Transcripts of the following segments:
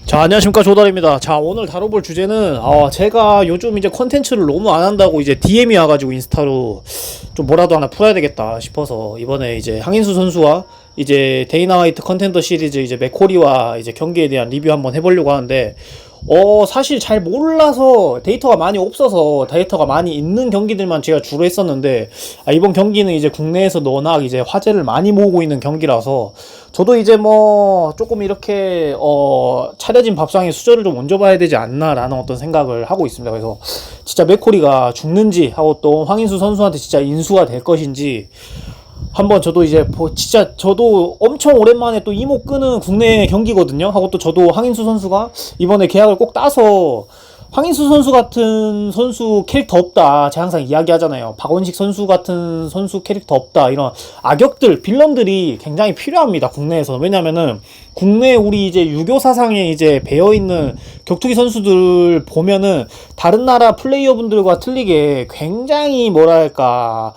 자, 안녕하십니까, 조달입니다. 자, 오늘 다뤄볼 주제는 제가 요즘 이제 컨텐츠를 너무 안 한다고 이제 DM이 와가지고 인스타로 좀 뭐라도 하나 풀어야 되겠다 싶어서 이번에 이제 항인수 선수와 이제 데이나 화이트 컨텐더 시리즈 이제 맥코리와 이제 경기에 대한 리뷰 한번 해보려고 하는데, 사실 잘 몰라서 데이터가 많이 없어서 데이터가 많이 있는 경기들만 제가 주로 했었는데, 이번 경기는 이제 국내에서 워낙 이제 화제를 많이 모으고 있는 경기라서 저도 이제 뭐 조금 이렇게 차려진 밥상에 수저를 좀 얹어봐야 되지 않나라는 어떤 생각을 하고 있습니다. 그래서 진짜 맥코리가 죽는지 하고 또 황인수 선수한테 진짜 인수가 될 것인지 한번 저도 이제 진짜 저도 엄청 오랜만에 또 이목 끄는 국내 경기거든요. 하고 또 저도 황인수 선수가 이번에 계약을 꼭 따서, 황인수 선수 같은 선수 캐릭터 없다 제가 항상 이야기하잖아요. 박원식 선수 같은 선수 캐릭터 없다. 이런 악역들, 빌런들이 굉장히 필요합니다, 국내에서. 왜냐면은 국내 우리 이제 유교 사상에 이제 배어있는 격투기 선수들 보면은 다른 나라 플레이어분들과 틀리게 굉장히 뭐랄까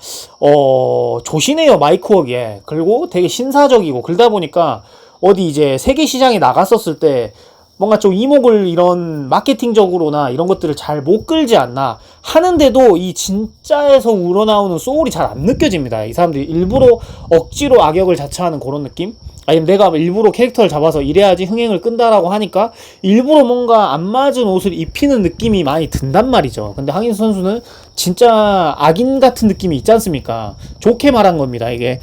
조신해요, 마이크웍에. 그리고 되게 신사적이고, 그러다 보니까 어디 이제 세계 시장에 나갔었을 때 뭔가 좀 이목을 이런 마케팅적으로나 이런 것들을 잘 못 끌지 않나 하는데도 이 진짜에서 우러나오는 소울이 잘 안 느껴집니다. 이 사람들이 일부러 억지로 악역을 자처하는 그런 느낌? 아니면 내가 일부러 캐릭터를 잡아서 이래야지 흥행을 끈다라고 하니까 일부러 뭔가 안 맞은 옷을 입히는 느낌이 많이 든단 말이죠. 근데 황인수 선수는 진짜 악인 같은 느낌이 있지 않습니까? 좋게 말한 겁니다, 이게.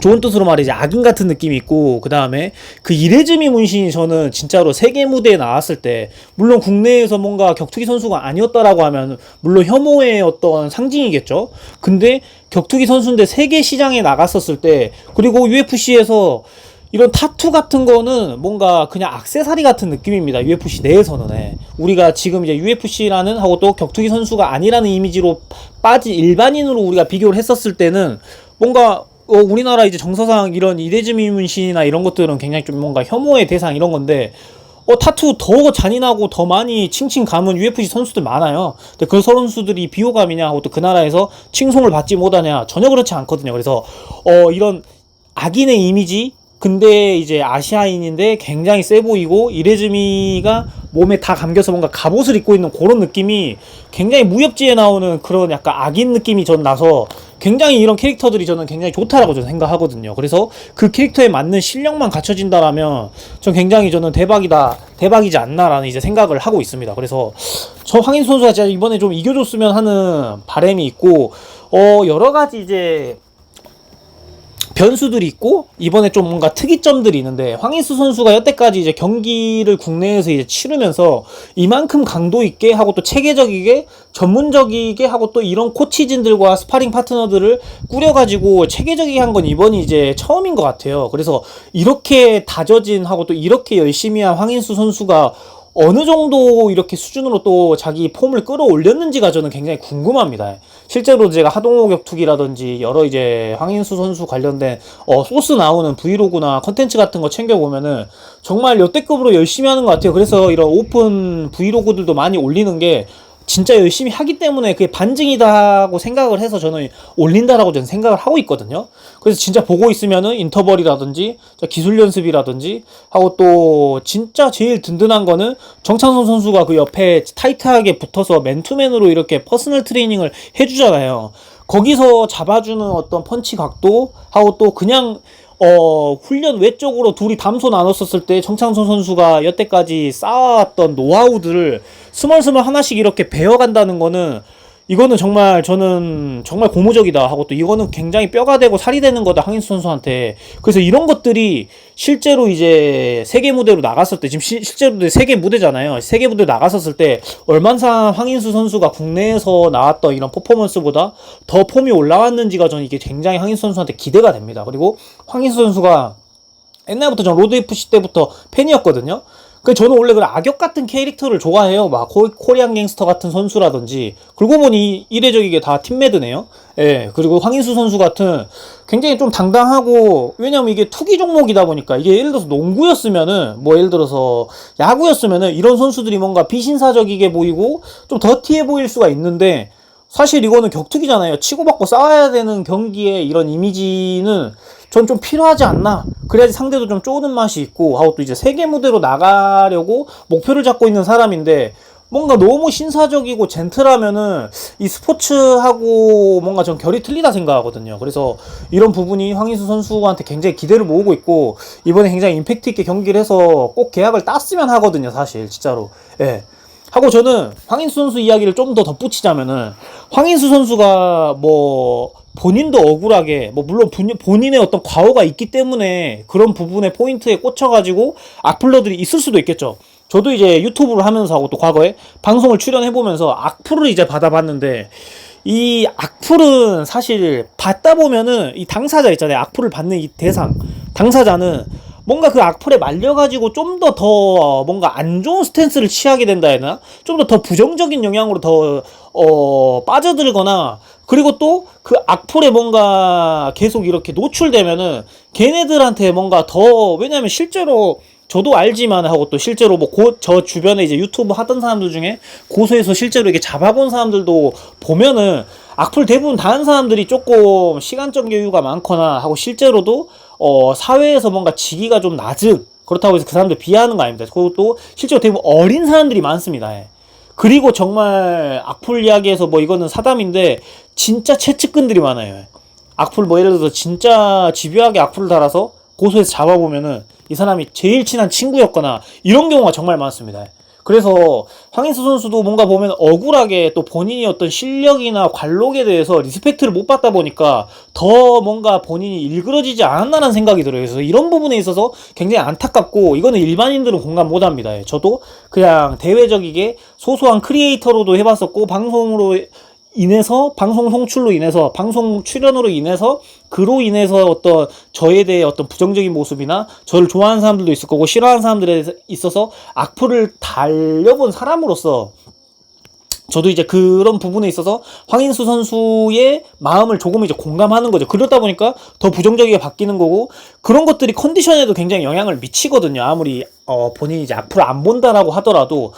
좋은 뜻으로 말이지 악인 같은 느낌이 있고, 그 다음에 그 이레즈미 문신이 저는 진짜로 세계 무대에 나왔을 때, 물론 국내에서 뭔가 격투기 선수가 아니었다라고 하면 물론 혐오의 어떤 상징이겠죠. 근데 격투기 선수인데 세계 시장에 나갔었을 때, 그리고 UFC에서 이런 타투 같은 거는 뭔가 그냥 액세서리 같은 느낌입니다, UFC 내에서는. 우리가 지금 이제 UFC라는 하고 또 격투기 선수가 아니라는 이미지로 빠진 일반인으로 우리가 비교를 했었을 때는 뭔가 우리나라 이제 정서상 이런 이레즈미 문신이나 이런 것들은 굉장히 좀 뭔가 혐오의 대상 이런 건데, 타투 더 잔인하고 더 많이 칭칭 감은 UFC 선수들 많아요. 근데 그 선수들이 비호감이냐 하고 또 그 나라에서 칭송을 받지 못하냐, 전혀 그렇지 않거든요. 그래서 이런 악인의 이미지, 근데 이제 아시아인인데 굉장히 세 보이고 이레즈미가 몸에 다 감겨서 뭔가 갑옷을 입고 있는 그런 느낌이 굉장히 무협지에 나오는 그런 약간 악인 느낌이 전 나서 굉장히 이런 캐릭터들이 저는 굉장히 좋다라고 저는 생각하거든요. 그래서 그 캐릭터에 맞는 실력만 갖춰진다라면 전 굉장히 저는 대박이지 않나라는 이제 생각을 하고 있습니다. 그래서 저 황인수 선수가 진짜 이번에 좀 이겨줬으면 하는 바람이 있고, 여러 가지 이제 변수들이 있고 이번에 좀 뭔가 특이점들이 있는데, 황인수 선수가 여태까지 이제 경기를 국내에서 이제 치르면서 이만큼 강도 있게 하고 또 체계적이게 전문적이게 하고 또 이런 코치진들과 스파링 파트너들을 꾸려가지고 체계적이게 한 건 이번이 이제 처음인 것 같아요. 그래서 이렇게 다져진 하고 또 이렇게 열심히 한 황인수 선수가 어느 정도 이렇게 수준으로 또 자기 폼을 끌어올렸는지가 저는 굉장히 궁금합니다. 실제로 제가 하동호 격투기라든지 여러 이제 황인수 선수 관련된 소스 나오는 브이로그나 컨텐츠 같은 거 챙겨보면은 정말 역대급으로 열심히 하는 것 같아요. 그래서 이런 오픈 브이로그들도 많이 올리는 게 진짜 열심히 하기 때문에 그게 반증이다고 생각을 해서 저는 올린다라고 저는 생각을 하고 있거든요. 그래서 진짜 보고 있으면은 인터벌이라든지 기술 연습이라든지 하고 또 진짜 제일 든든한 거는 정찬선 선수가 그 옆에 타이트하게 붙어서 맨투맨으로 이렇게 퍼스널 트레이닝을 해주잖아요. 거기서 잡아주는 어떤 펀치 각도 하고 또 그냥 훈련 외적으로 둘이 담소 나눴었을 때 정창선 선수가 여태까지 쌓아왔던 노하우들을 스멀스멀 하나씩 이렇게 배워간다는 거는, 이거는 정말 저는 정말 고무적이다 하고 또 이거는 굉장히 뼈가 되고 살이 되는 거다, 황인수 선수한테. 그래서 이런 것들이 실제로 이제 세계 무대로 나갔을 때, 지금 실제로 세계 무대잖아요. 세계 무대 나갔었을 때 얼마나 황인수 선수가 국내에서 나왔던 이런 퍼포먼스보다 더 폼이 올라왔는지가 저는 이게 굉장히 황인수 선수한테 기대가 됩니다. 그리고 황인수 선수가 옛날부터 전 로드 FC 때부터 팬이었거든요. 저는 원래 그 악역 같은 캐릭터를 좋아해요. 막 코리안 갱스터 같은 선수라든지. 그러고 보니 이례적이게 다 팀매드네요. 예. 그리고 황인수 선수 같은 굉장히 좀 당당하고, 왜냐면 이게 투기 종목이다 보니까, 이게 예를 들어서 농구였으면은, 뭐 예를 들어서 야구였으면은 이런 선수들이 뭔가 비신사적이게 보이고 좀 더티해 보일 수가 있는데, 사실 이거는 격투기잖아요. 치고받고 싸워야 되는 경기에 이런 이미지는 전 좀 필요하지 않나. 그래야지 상대도 좀 쪼는 맛이 있고 하고 또 이제 세계 무대로 나가려고 목표를 잡고 있는 사람인데 뭔가 너무 신사적이고 젠틀하면은 이 스포츠하고 뭔가 전 결이 틀리다 생각하거든요. 그래서 이런 부분이 황인수 선수한테 굉장히 기대를 모으고 있고 이번에 굉장히 임팩트 있게 경기를 해서 꼭 계약을 땄으면 하거든요, 사실 진짜로. 예. 하고 저는 황인수 선수 이야기를 좀 더 덧붙이자면은 황인수 선수가 뭐 본인도 억울하게 뭐 물론 본인의 어떤 과오가 있기 때문에 그런 부분의 포인트에 꽂혀가지고 악플러들이 있을 수도 있겠죠. 저도 이제 유튜브를 하면서 하고 또 과거에 방송을 출연해보면서 악플을 이제 받아봤는데 이 악플은 사실 받다 보면은 이 당사자 있잖아요. 악플을 받는 이 대상 당사자는 뭔가 그 악플에 말려가지고 좀 더 뭔가 안 좋은 스탠스를 취하게 된다 해야 되나? 좀 더 부정적인 영향으로 더 빠져들거나 그리고 또 그 악플에 뭔가 계속 이렇게 노출되면은 걔네들한테 뭔가 더 왜냐면 실제로 저도 알지만 하고 또 실제로 뭐 저 주변에 이제 유튜브 하던 사람들 중에 고소해서 실제로 이렇게 잡아본 사람들도 보면은 악플 대부분 다른 사람들이 조금 시간적 여유가 많거나 하고 실제로도 사회에서 뭔가 직위가 좀 낮은 그렇다고 해서 그 사람들 비하하는 거 아닙니다. 그것도 실제로 대부분 어린 사람들이 많습니다. 예. 그리고 정말 악플 이야기에서 뭐 이거는 사담인데 진짜 최측근들이 많아요. 예. 악플 뭐 예를 들어서 진짜 집요하게 악플을 달아서 고소해서 잡아보면은 이 사람이 제일 친한 친구였거나 이런 경우가 정말 많습니다. 그래서 황인수 선수도 뭔가 보면 억울하게 또 본인이 어떤 실력이나 관록에 대해서 리스펙트를 못 받다 보니까 더 뭔가 본인이 일그러지지 않았나라는 생각이 들어요. 그래서 이런 부분에 있어서 굉장히 안타깝고 이거는 일반인들은 공감 못 합니다. 저도 그냥 대외적이게 소소한 크리에이터로도 해봤었고 방송으로 인해서 방송 송출로 인해서 방송 출연으로 인해서 그로 인해서 어떤 저에 대해 어떤 부정적인 모습이나 저를 좋아하는 사람들도 있을 거고 싫어하는 사람들에 있어서 악플을 달려본 사람으로서 저도 이제 그런 부분에 있어서 황인수 선수의 마음을 조금 이제 공감하는 거죠. 그러다 보니까 더 부정적이게 바뀌는 거고 그런 것들이 컨디션에도 굉장히 영향을 미치거든요. 아무리 본인이 이제 악플을 안 본다라고 하더라도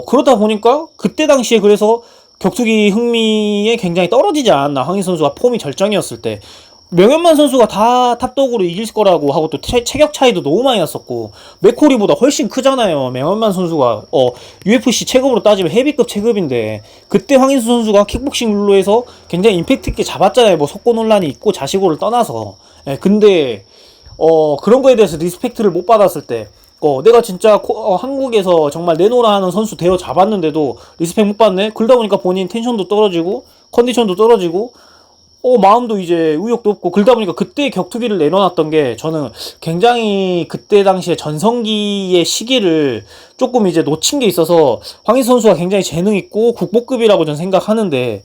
그러다 보니까 그때 당시에 그래서 격투기 흥미에 굉장히 떨어지지 않았나. 황인수 선수가 폼이 절정이었을 때 명현만 선수가 다 탑독으로 이길 거라고 하고 또 체격 차이도 너무 많이 났었고 맥코리보다 훨씬 크잖아요. 명현만 선수가 UFC 체급으로 따지면 헤비급 체급인데 그때 황인수 선수가 킥복싱 룰로에서 굉장히 임팩트 있게 잡았잖아요. 뭐 속고 논란이 있고 자시고를 떠나서. 근데 그런 거에 대해서 리스펙트를 못 받았을 때 내가 진짜 한국에서 정말 내노라 하는 선수 대여 잡았는데도 리스펙 못 받네? 그러다 보니까 본인 텐션도 떨어지고 컨디션도 떨어지고 마음도 이제 의욕도 없고 그러다 보니까 그때 격투기를 내려놨던 게 저는 굉장히 그때 당시에 전성기의 시기를 조금 이제 놓친 게 있어서 황인수 선수가 굉장히 재능 있고 국보급이라고 저는 생각하는데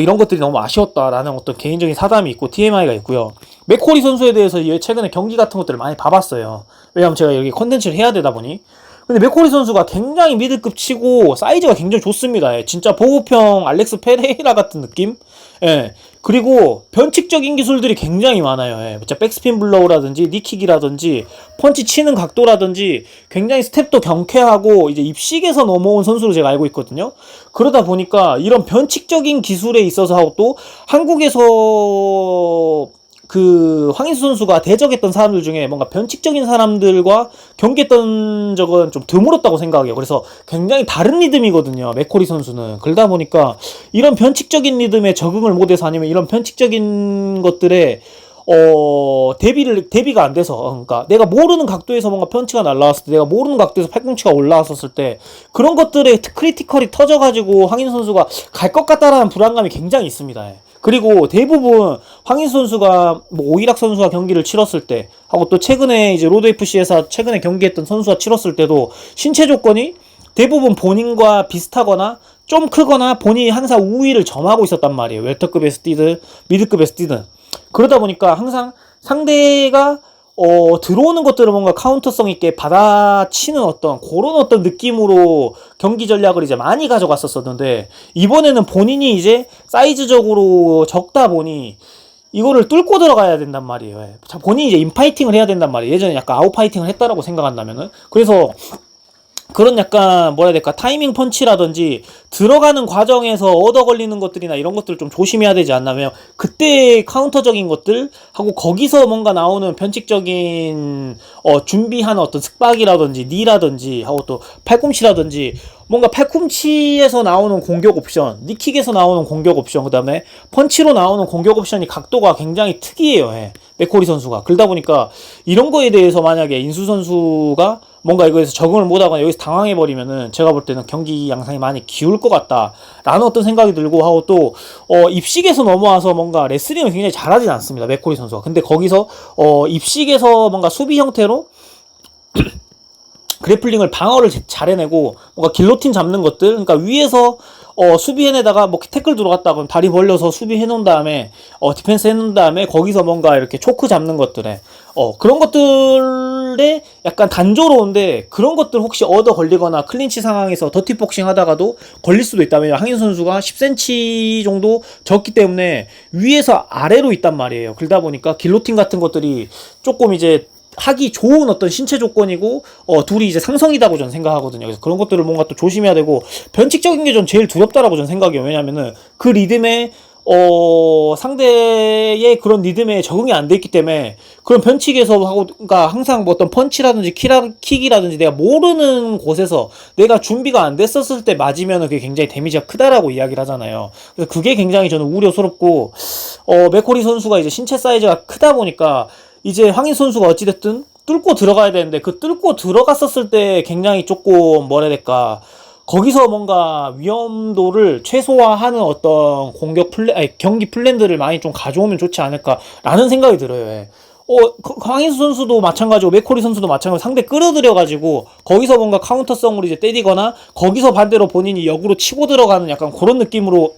이런 것들이 너무 아쉬웠다라는 어떤 개인적인 사담이 있고 TMI가 있고요. 맥코리 선수에 대해서 최근에 경기 같은 것들을 많이 봐봤어요. 왜냐면 제가 여기 컨텐츠를 해야 되다 보니. 근데 맥코리 선수가 굉장히 미드급 치고 사이즈가 굉장히 좋습니다. 진짜 보급형 알렉스 페레이라 같은 느낌? 그리고 변칙적인 기술들이 굉장히 많아요. 진짜 백스핀 블로우라든지 니킥이라든지 펀치 치는 각도라든지 굉장히 스텝도 경쾌하고 이제 입식에서 넘어온 선수로 제가 알고 있거든요. 그러다 보니까 이런 변칙적인 기술에 있어서 하고 또 한국에서 그 황인수 선수가 대적했던 사람들 중에 뭔가 변칙적인 사람들과 경기했던 적은 좀 드물었다고 생각해요. 그래서 굉장히 다른 리듬이거든요. 맥코리 선수는. 그러다 보니까 이런 변칙적인 리듬에 적응을 못해서 아니면 이런 변칙적인 것들에 대비가 안 돼서 그러니까 내가 모르는 각도에서 뭔가 펀치가 날라왔을 때 내가 모르는 각도에서 팔꿈치가 올라왔었을 때 그런 것들에 크리티컬이 터져가지고 황인수 선수가 갈 것 같다라는 불안감이 굉장히 있습니다. 그리고 대부분 황인수 선수가 뭐 오이락 선수와 경기를 치렀을 때 하고 또 최근에 이제 로드 FC에서 최근에 경기했던 선수와 치렀을 때도 신체 조건이 대부분 본인과 비슷하거나 좀 크거나 본인이 항상 우위를 점하고 있었단 말이에요. 웰터급에서 뛰든 미드급에서 뛰든. 그러다 보니까 항상 상대가 들어오는 것들을 뭔가 카운터성 있게 받아치는 그런 어떤 느낌으로 경기 전략을 이제 많이 가져갔었었는데, 이번에는 본인이 이제 사이즈적으로 적다 보니, 이거를 뚫고 들어가야 된단 말이에요. 본인이 이제 인파이팅을 해야 된단 말이에요. 예전에 약간 아웃파이팅을 했다라고 생각한다면은. 그래서, 그런 약간 뭐라 해야 될까 타이밍 펀치라든지 들어가는 과정에서 얻어 걸리는 것들이나 이런 것들을 좀 조심해야 되지 않나면 그때 카운터적인 것들 하고 거기서 뭔가 나오는 변칙적인 준비한 어떤 슥박이라든지 니라든지 하고 또 팔꿈치라든지 뭔가 팔꿈치에서 나오는 공격 옵션, 니킥에서 나오는 공격 옵션, 그 다음에 펀치로 나오는 공격 옵션이 각도가 굉장히 특이해요. 예. 맥코리 선수가. 그러다 보니까 이런 거에 대해서 만약에 인수 선수가 뭔가 이거에서 적응을 못하거나 여기서 당황해버리면은 제가 볼 때는 경기 양상이 많이 기울 것 같다라는 어떤 생각이 들고 하고 또 입식에서 넘어와서 뭔가 레슬링을 굉장히 잘하진 않습니다. 맥코리 선수가. 근데 거기서 입식에서 뭔가 수비 형태로 그래플링을 방어를 잘 해내고 뭔가 길로틴 잡는 것들 그러니까 위에서 수비해내다가 뭐 태클 들어갔다 그럼 다리 벌려서 수비해 놓은 다음에 디펜스 해 놓은 다음에 거기서 뭔가 이렇게 초크 잡는 것들에 그런 것들에 약간 단조로운데 그런 것들 혹시 얻어 걸리거나 클린치 상황에서 더티복싱 하다가도 걸릴 수도 있다면 황인 선수가 10cm 정도 적기 때문에 위에서 아래로 있단 말이에요. 그러다 보니까 길로틴 같은 것들이 조금 이제 하기 좋은 어떤 신체 조건이고 둘이 이제 상성이다고 저는 생각하거든요. 그래서 그런 것들을 뭔가 또 조심해야 되고 변칙적인 게 전 제일 두렵다라고 저는 생각해요. 왜냐면은 그 리듬에 상대의 그런 리듬에 적응이 안 돼 있기 때문에 그런 변칙에서 하고 그러니까 항상 뭐 어떤 펀치라든지 킥이라든지 내가 모르는 곳에서 내가 준비가 안 됐었을 때 맞으면은 그게 굉장히 데미지가 크다라고 이야기를 하잖아요. 그래서 그게 굉장히 저는 우려스럽고 맥코리 선수가 이제 신체 사이즈가 크다 보니까 이제 황인 선수가 어찌됐든 뚫고 들어가야 되는데 그 뚫고 들어갔었을 때 굉장히 조금 뭐라 해야 될까 거기서 뭔가 위험도를 최소화하는 어떤 경기 플랜들을 많이 좀 가져오면 좋지 않을까라는 생각이 들어요. 예. 황인수 선수도 마찬가지고 맥코리 선수도 마찬가지고 상대 끌어들여가지고 거기서 뭔가 카운터성으로 이제 때리거나 거기서 반대로 본인이 역으로 치고 들어가는 약간 그런 느낌으로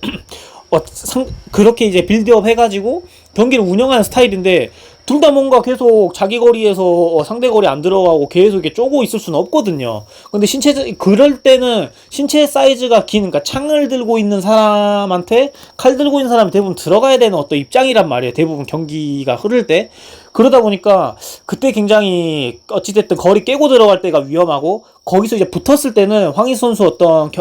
그렇게 이제 빌드업 해가지고 경기를 운영하는 스타일인데 둘 다 뭔가 계속 자기 거리에서 상대 거리 안 들어가고 계속 이렇게 쪼고 있을 수는 없거든요. 근데 그럴 때는 신체 사이즈가 긴, 그러니까 창을 들고 있는 사람한테 칼 들고 있는 사람이 대부분 들어가야 되는 어떤 입장이란 말이에요. 대부분 경기가 흐를 때. 그러다 보니까 그때 굉장히 어찌됐든 거리 깨고 들어갈 때가 위험하고 거기서 이제 붙었을 때는 황희 선수 어떤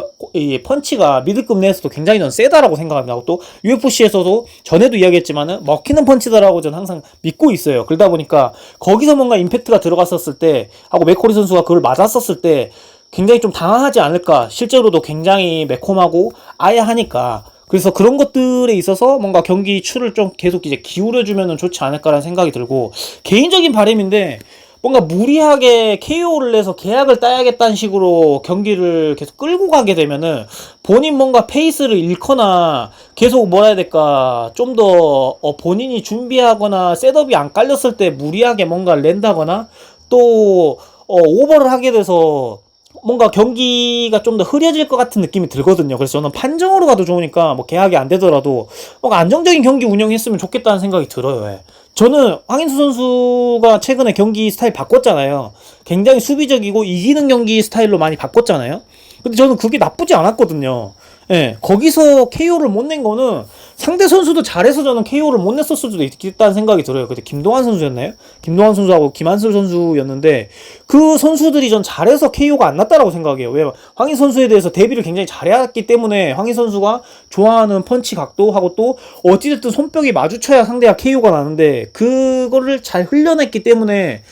펀치가 미드급 내에서도 굉장히 전 세다라고 생각합니다. 또 UFC에서도 전에도 이야기했지만은 먹히는 펀치다라고 저는 항상 믿고 있어요. 그러다 보니까 거기서 뭔가 임팩트가 들어갔었을 때 하고 맥코리 선수가 그걸 맞았었을 때 굉장히 좀 당황하지 않을까. 실제로도 굉장히 매콤하고 아야하니까. 그래서 그런 것들에 있어서 뭔가 경기 추를 좀 계속 이제 기울여주면 좋지 않을까라는 생각이 들고 개인적인 바람인데 뭔가 무리하게 KO를 내서 계약을 따야겠다는 식으로 경기를 계속 끌고 가게 되면은 본인 뭔가 페이스를 잃거나 계속 뭐라 해야 될까 좀 더 본인이 준비하거나 셋업이 안 깔렸을 때 무리하게 뭔가를 낸다거나 또 오버를 하게 돼서 뭔가 경기가 좀 더 흐려질 것 같은 느낌이 들거든요. 그래서 저는 판정으로 가도 좋으니까 뭐 계약이 안 되더라도 뭔가 안정적인 경기 운영했으면 좋겠다는 생각이 들어요. 예. 저는 황인수 선수가 최근에 경기 스타일 바꿨잖아요. 굉장히 수비적이고 이기는 경기 스타일로 많이 바꿨잖아요. 근데 저는 그게 나쁘지 않았거든요. 예, 거기서 KO를 못 낸 거는 상대 선수도 잘해서 저는 KO를 못 냈었을 수도 있겠다는 생각이 들어요. 그때 김동환 선수였나요? 김동환 선수하고 김한슬 선수였는데 그 선수들이 전 잘해서 KO가 안 났다라고 생각해요. 왜 황희 선수에 대해서 대비를 굉장히 잘해왔기 때문에 황희 선수가 좋아하는 펀치 각도하고 또 어찌됐든 손뼉이 마주쳐야 상대가 KO가 나는데 그거를 잘 흘려냈기 때문에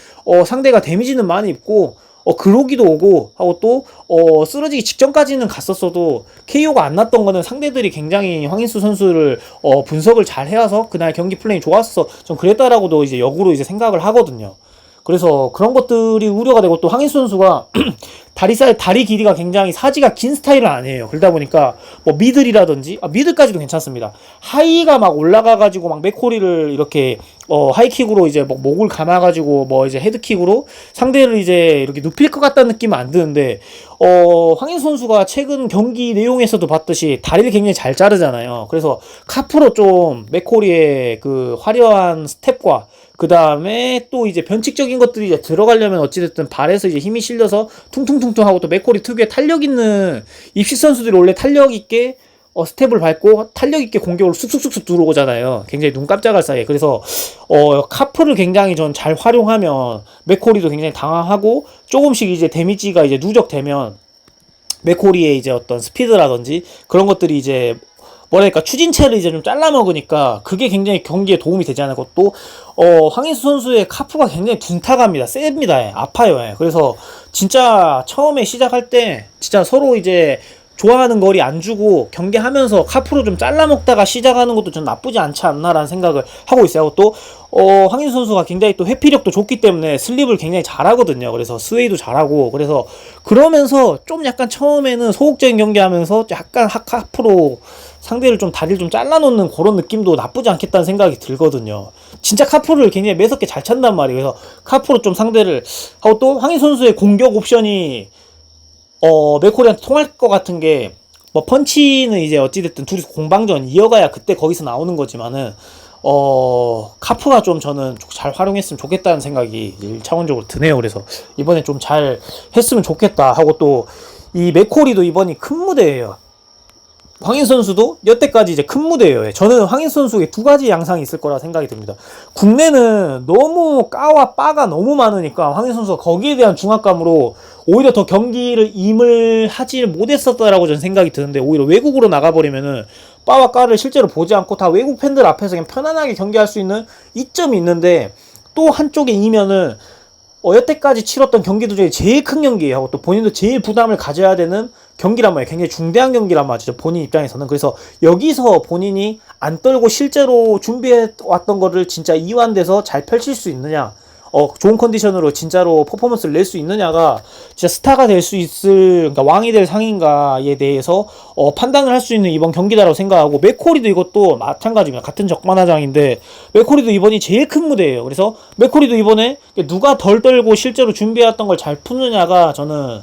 상대가 데미지는 많이 입고 그러기도 오고 하고 또 쓰러지기 직전까지는 갔었어도 KO가 안 났던 거는 상대들이 굉장히 황인수 선수를 분석을 잘 해와서 그날 경기 플레이 좋았어 좀 그랬다라고도 이제 역으로 이제 생각을 하거든요. 그래서 그런 것들이 우려가 되고 또 황인수 선수가 다리 길이가 굉장히 사지가 긴 스타일은 아니에요. 그러다 보니까 뭐 미들이라든지 미들까지도 괜찮습니다. 하이가 막 올라가가지고 막 맥코리를 이렇게 하이킥으로 이제 뭐 목을 감아가지고 뭐 이제 헤드킥으로 상대를 이제 이렇게 눕힐 것 같다는 느낌은 안 드는데 황인수 선수가 최근 경기 내용에서도 봤듯이 다리를 굉장히 잘 자르잖아요. 그래서 카프로 좀 맥코리의 그 화려한 스텝과 그 다음에 또 이제 변칙적인 것들이 이제 들어가려면 어찌됐든 발에서 이제 힘이 실려서 퉁퉁퉁퉁 하고 또 맥코리 특유의 탄력 있는 입식 선수들이 원래 탄력 있게 스텝을 밟고 탄력 있게 공격을 쑥쑥쑥쑥 들어오잖아요. 굉장히 눈 깜짝할 사이에. 그래서 카프를 굉장히 전 잘 활용하면 맥코리도 굉장히 당황하고 조금씩 이제 데미지가 이제 누적되면 맥코리의 이제 어떤 스피드라든지 그런 것들이 이제 뭐랄까 추진체를 이제 좀 잘라 먹으니까 그게 굉장히 경기에 도움이 되지 않을 것도 황인수 선수의 카프가 굉장히 둔탁합니다. 셉니다. 예. 아파요. 예. 그래서 진짜 처음에 시작할 때 진짜 서로 이제 좋아하는 거리 안 주고 경기하면서 카프로 좀 잘라먹다가 시작하는 것도 좀 나쁘지 않지 않나라는 생각을 하고 있어요. 또 황인수 선수가 굉장히 또 회피력도 좋기 때문에 슬립을 굉장히 잘하거든요. 그래서 스웨이도 잘하고 그래서 그러면서 좀 약간 처음에는 소극적인 경기하면서 약간 카프로 상대를 좀 다리를 좀 잘라놓는 그런 느낌도 나쁘지 않겠다는 생각이 들거든요. 진짜 카프를 굉장히 매섭게 잘 찬단 말이에요. 그래서 카프로 좀 상대를 하고 또 황인수 선수의 공격 옵션이 맥코리한테 통할 것 같은 게, 뭐, 펀치는 이제 어찌됐든 둘이 공방전 이어가야 그때 거기서 나오는 거지만은, 카프가 좀 저는 잘 활용했으면 좋겠다는 생각이 1차원적으로 드네요. 그래서 이번에 좀 잘 했으면 좋겠다 하고 또, 이 맥코리도 이번이 큰 무대예요. 황인수 선수도 여태까지 이제 큰 무대예요. 저는 황인수 선수의 두 가지 양상이 있을 거라 생각이 듭니다. 국내는 너무 까와 빠가 너무 많으니까 황인수 선수가 거기에 대한 중압감으로 오히려 더 경기를 임을 하지 못했었다라고 저는 생각이 드는데, 오히려 외국으로 나가버리면은 빠와 까를 실제로 보지 않고 다 외국 팬들 앞에서 그냥 편안하게 경기할 수 있는 이점이 있는데, 또 한쪽에 이면은 여태까지 치렀던 경기들 중에 제일 큰 경기하고 또 본인도 제일 부담을 가져야 되는 경기란 말이에요. 굉장히 중대한 경기란 말이죠. 본인 입장에서는. 그래서 여기서 본인이 안 떨고 실제로 준비해 왔던 거를 진짜 이완돼서 잘 펼칠 수 있느냐, 좋은 컨디션으로 진짜로 퍼포먼스를 낼 수 있느냐가 진짜 스타가 될 수 있을, 그러니까 왕이 될 상인가에 대해서 판단을 할 수 있는 이번 경기다라고 생각하고, 맥코리도 이것도 마찬가지입니다. 같은 적반하장인데 맥코리도 이번이 제일 큰 무대예요. 그래서 맥코리도 이번에 누가 덜 떨고 실제로 준비해왔던 걸 잘 푸느냐가 저는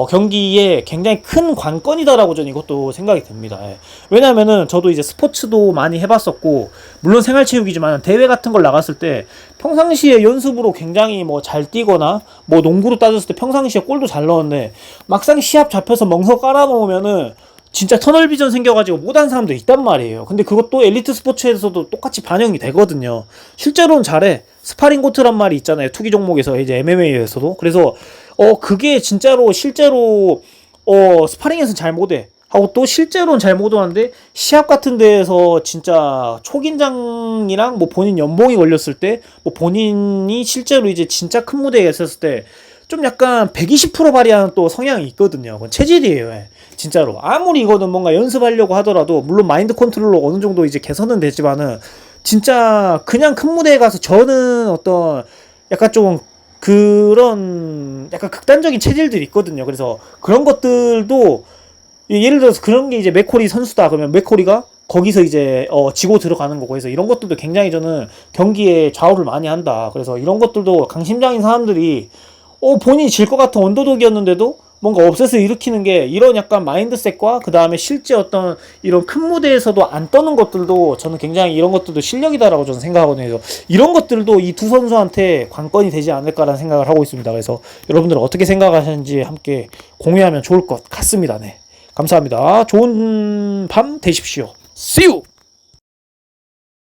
경기에 굉장히 큰 관건이다라고 저는 이것도 생각이 듭니다. 예. 왜냐면은 저도 이제 스포츠도 많이 해봤었고, 물론 생활체육이지만 대회 같은 걸 나갔을 때 평상시에 연습으로 굉장히 뭐 잘 뛰거나 뭐 농구로 따졌을 때 평상시에 골도 잘 넣었는데 막상 시합 잡혀서 멍석 깔아놓으면은 진짜 터널비전 생겨가지고 못한 사람도 있단 말이에요. 근데 그것도 엘리트 스포츠에서도 똑같이 반영이 되거든요. 실제로는 잘해. 스파링 코트란 말이 있잖아요. 투기 종목에서 이제 MMA에서도. 그래서 그게 진짜로 실제로 스파링에서는 잘 못해. 하고 또 실제로는 잘 못하는데 시합 같은 데에서 진짜 초긴장이랑 뭐 본인 연봉이 걸렸을 때 뭐 본인이 실제로 이제 진짜 큰 무대에 있었을 때 좀 약간 120% 발휘하는 또 성향이 있거든요. 그건 체질이에요. 예. 진짜로 아무리 이거는 뭔가 연습하려고 하더라도 물론 마인드 컨트롤로 어느 정도 이제 개선은 되지만은 진짜 그냥 큰 무대에 가서 저는 어떤 약간 좀 그런 약간 극단적인 체질들이 있거든요. 그래서 그런 것들도 예를 들어서 그런 게 이제 맥코리 선수다 그러면 맥코리가 거기서 이제 지고 들어가는 거고 해서 이런 것들도 굉장히 저는 경기에 좌우를 많이 한다. 그래서 이런 것들도 강심장인 사람들이 본인이 질 것 같은 언더독이었는데도 뭔가 업셋을 일으키는 게 이런 약간 마인드셋과 그 다음에 실제 어떤 이런 큰 무대에서도 안 떠는 것들도 저는 굉장히 이런 것들도 실력이다라고 저는 생각하거든요. 그래서 이런 것들도 이 두 선수한테 관건이 되지 않을까라는 생각을 하고 있습니다. 그래서 여러분들은 어떻게 생각하시는지 함께 공유하면 좋을 것 같습니다. 네. 감사합니다. 좋은 밤 되십시오. See you!